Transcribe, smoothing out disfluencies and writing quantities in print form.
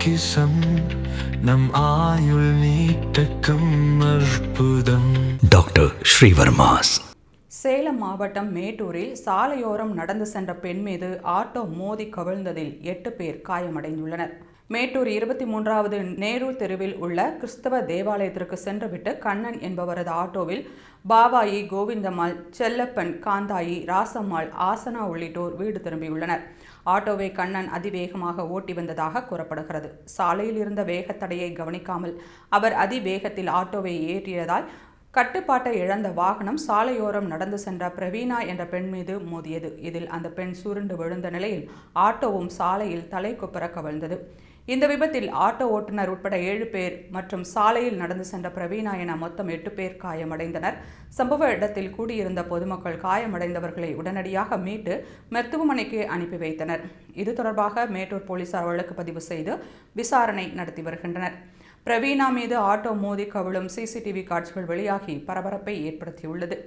பொக்கிஷம் நம் ஆயுள் நீட்டக்கும் அற்புதம். டாக்டர் ஸ்ரீவர்மாஸ். சேலம் மாவட்டம் மேட்டூரில் சாலையோரம் நடந்து சென்ற பெண் மீது ஆட்டோ மோதி கவிழ்ந்ததில் 8 பேர் காயமடைந்துள்ளனர். மேட்டூர் 23வது நேரு தெருவில் உள்ள கிறிஸ்தவ தேவாலயத்திற்கு சென்றுவிட்டு கண்ணன் என்பவரது ஆட்டோவில் பாவாயி, கோவிந்தம்மாள், செல்லப்பன், காந்தாயி, ராசம்மாள், ஆசனா உள்ளிட்டோர் வீடு திரும்பியுள்ளனர். ஆட்டோவை கண்ணன் அதிவேகமாக ஓட்டி வந்ததாக கூறப்படுகிறது. சாலையில் இருந்த வேகத்தடையை கவனிக்காமல் அவர் அதிவேகத்தில் ஆட்டோவை ஏற்றியதால் கட்டுப்பாட்டை இழந்த வாகனம் சாலையோரம் நடந்து சென்ற பிரவீனா என்ற பெண் மீது மோதியது. இதில் அந்த பெண் சுருண்டு விழுந்த நிலையில் ஆட்டோவும் சாலையில் தலைக்குப்புற கவிழ்ந்தது. இந்த விபத்தில் ஆட்டோ ஓட்டுநர் உட்பட 7 பேர் மற்றும் சாலையில் நடந்து சென்ற பிரவீனா என மொத்தம் 8 பேர் காயமடைந்தனர். சம்பவ இடத்தில் கூடியிருந்த பொதுமக்கள் காயமடைந்தவர்களை உடனடியாக மீட்டு மருத்துவமனைக்கு அனுப்பி வைத்தனர். இது தொடர்பாக மேட்டூர் போலீசார் வழக்கு பதிவு செய்து விசாரணை நடத்தி வருகின்றனர். பிரவீனா மீது ஆட்டோ மோதி கவிழும் CCTV காட்சிகள் வெளியாகி பரபரப்பை ஏற்படுத்தியுள்ளது.